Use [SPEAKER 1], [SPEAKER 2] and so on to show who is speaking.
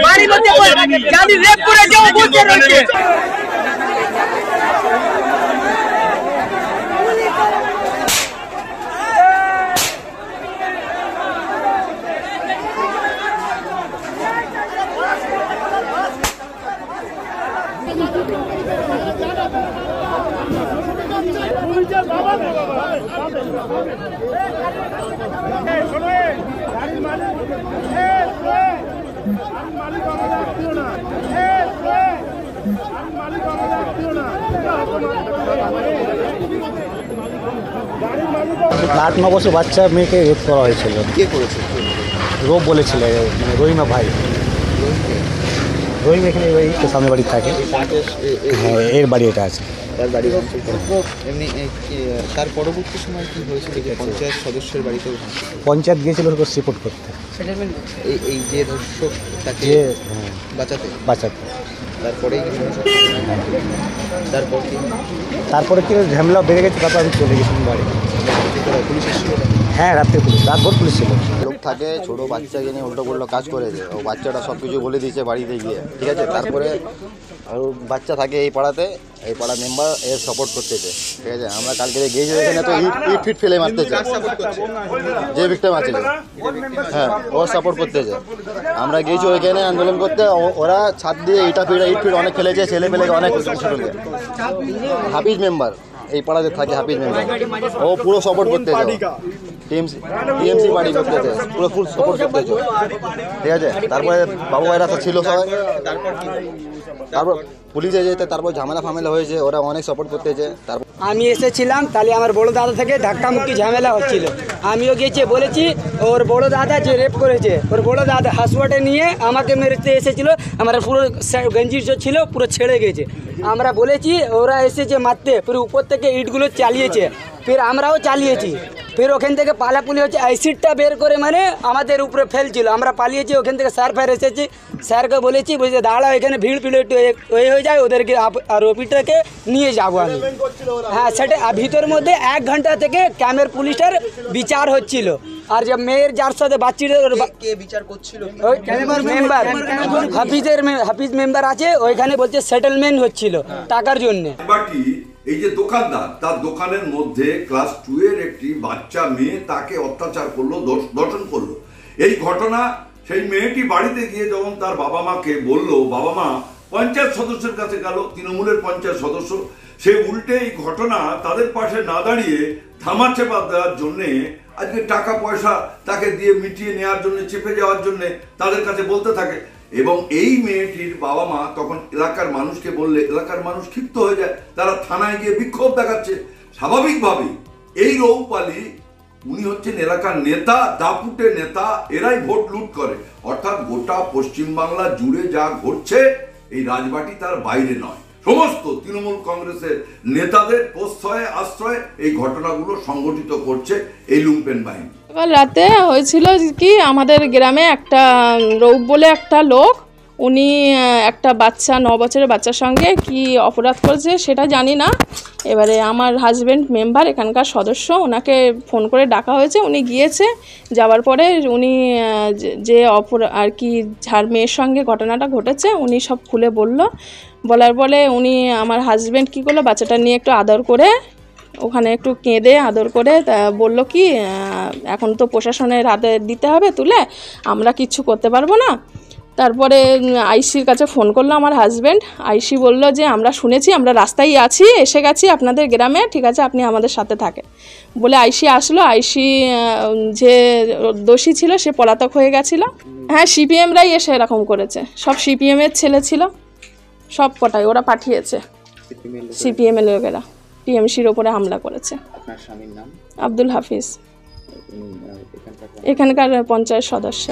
[SPEAKER 1] বাড়ির মধ্যে জানি রেপ করে যাও বলতে রয়েছে।
[SPEAKER 2] आठ नौ बছর বাচ্চা মেয়েকে রেপ করা হয়েছিল।
[SPEAKER 3] কে করেছে?
[SPEAKER 2] রোব বলেছিল, রহিমা ভাই। রহিম এখানে ওই সামনে বাড়ি থাকে। হ্যাঁ, এর বাড়ি এটা আছে।
[SPEAKER 3] তার বাড়ি এমনি তার পরবর্তী সময় কি হয়েছিল? পঞ্চায়েত সদস্যের বাড়িতেও
[SPEAKER 2] পঞ্চায়েত গিয়েছিল রিপোর্ট করতে,
[SPEAKER 3] এই যে ধর্ষক তাকে বাঁচাতে। তারপরে কি
[SPEAKER 2] ঝামেলা বেড়ে গেছে, তারপর আমি চলে গেছিলাম বাড়ি।
[SPEAKER 3] পুলিশ এসেছিল?
[SPEAKER 2] হ্যাঁ, রাত্রে পুলিশ, রাতভর পুলিশ ছিল।
[SPEAKER 3] লোক থাকে ছোটো বাচ্চাকে নিয়ে উল্টো পাল্টা কাজ করেছে, ও বাচ্চাটা সব কিছু বলে দিয়েছে বাড়িতে গিয়ে, ঠিক আছে। তারপরে আরও বাচ্চা থাকে এই পাড়াতে, এই পাড়া মেম্বার এর সাপোর্ট করতেছে, ঠিক আছে। আমরা কালকে গিয়েছি এখানে, তো ইট ফিট ফেলে মারতেছে যে ভিক্টিম আছে, হ্যাঁ, ও সাপোর্ট করতেছে। আমরা গিয়েছি ওইখানে আন্দোলন করতে, ওরা ছাদ দিয়ে ইট ফিট অনেক ফেলেছে, ছেলে পেলেকে অনেক ছোটকে। হাফিজ মেম্বার এই পাড়াতে থাকে, হাফিজ মেম্বার, ও পুরো সাপোর্ট করতেছে, টিএমসি পার্টি করতেছে, পুরো ফুল সাপোর্ট করতেছে, ঠিক আছে। তারপরে বাবু ভাইরা ছিল সবাই, তারপর পুলিশে যেতে, তারপর ঝামেলা ফামেলা হয়েছে, ওরা অনেক সাপোর্ট করতেছে। তারপর
[SPEAKER 1] আমি এসেছিলাম, তাহলে আমার বড় দাদা থেকে ধাক্কামুক্কি ঝামেলা হচ্ছিল। আমিও গিয়েছি, বলেছি ওর বড় দাদা যে রেপ করেছে, ওর বড় দাদা হাসপাতালে নিয়ে আমাকে মেরেতে এসেছিল, আমার পুরো গঞ্জি ছিল পুরো ছেড়ে গেছে। আমরা বলেছি, ওরা এসেছে মারতে, পুরো উপর থেকে ইটগুলো চালিয়েছে, ফের আমরাও চালিয়েছি। ফের ওখান থেকে পালাপুলি হচ্ছে, অ্যাসিডটা বের করে মানে আমাদের উপরে ফেলছিল, আমরা পালিয়েছি। ওখান থেকে স্যার ফের এসেছি, স্যারকে বলেছি দাঁড়াও, এখানে ভিড় একটু হয়ে যায়, ওদেরকে আরোপিটাকে নিয়ে যাবো আমি। হ্যাঁ, সেটা ভিতরের মধ্যে 1 ঘন্টা থেকে ক্যামের পুলিশের বিচার হচ্ছিল। আর যে মেয়ের যার সাথে বাচ্চিটা বিচার করছিল, মেম্বার হাফিজ মেম্বার আছে, ওইখানে বলছে সেটেলমেন্ট হচ্ছিল টাকার জন্য।
[SPEAKER 4] এই যে দোকানদার, তার দোকানের মধ্যে ক্লাস 2 এর একটি বাচ্চা মেয়ে তাকে অত্যাচার করলো, দর্শন করলো। এই ঘটনা সেই মেয়েটি বাড়িতে গিয়ে যখন তার বাবা মাকে বললো, বাবা মা পঞ্চায়েত সদস্যের কাছে গেল, তৃণমূলের পঞ্চায়েত সদস্য, সে উল্টে এই ঘটনা তাদের পাশে না দাঁড়িয়ে ধামাচাপা দেওয়ার জন্যে, আজকে টাকা পয়সা তাকে দিয়ে মিটিয়ে নেওয়ার জন্য, চেপে যাওয়ার জন্যে তাদের কাছে বলতে থাকে। এবং এই মেয়েটির বাবা মা তখন এলাকার মানুষকে বললে এলাকার মানুষ ক্ষিপ্ত হয়ে যায়, তারা থানায় গিয়ে বিক্ষোভ দেখাচ্ছে। স্বাভাবিকভাবেই এই রৌপালি, উনি হচ্ছেন এলাকার নেতা, দাপুটে নেতা, এরাই ভোট লুট করে। অর্থাৎ গোটা পশ্চিমবাংলা জুড়ে যা ঘটছে, এই রাজবাটি তার বাইরে নয়। সমস্ত তৃণমূল কংগ্রেসের নেতাদের প্রশ্রয়ে আশ্রয়ে এই ঘটনাগুলো সংগঠিত করছে এই লুম্পেন বাহিনী।
[SPEAKER 5] কাল রাতে হয়েছিল কি, আমাদের গ্রামে একটা রৌপ বলে একটা লোক, উনি একটা বাচ্চা 9 বছরের বাচ্চার সঙ্গে কি অপরাধ করেছে সেটা জানি না। এবারে আমার হাজব্যান্ড মেম্বার, এখানকার সদস্য, ওনাকে ফোন করে ডাকা হয়েছে, উনি গিয়েছে। যাওয়ার পরে উনি যে আর কি যার মেয়ের সঙ্গে ঘটনাটা ঘটেছে উনি সব খুলে বলার পরে উনি, আমার হাজব্যান্ড কী করলো, বাচ্চাটা নিয়ে একটু আদর করে, ওখানে একটু কেঁদে আদর করে বলল কি, এখন তো প্রশাসনের হাতে দিতে হবে তুলে, আমরা কিচ্ছু করতে পারবো না। তারপরে আইসির কাছে ফোন করলো আমার হাজব্যান্ড। আইসি বলল যে আমরা শুনেছি, আমরা রাস্তায় আছি, এসে গেছি আপনাদের গ্রামে, ঠিক আছে আপনি আমাদের সাথে থাকেন বলে আইসি আসলো। আইসি যে দোষী ছিল সে পলাতক হয়ে গেছিলো। হ্যাঁ, সিপিএমরাই এসে এরকম করেছে, সব সিপিএমের ছেলে ছিল, সব কটাই ওরা পাঠিয়েছে, সিপিএমের লোকেরা টিএমসির ওপরে হামলা করেছে।
[SPEAKER 3] আপনার স্বামীর নাম?
[SPEAKER 5] আব্দুল হাফিজ, এখানকার পঞ্চায়েত সদস্য।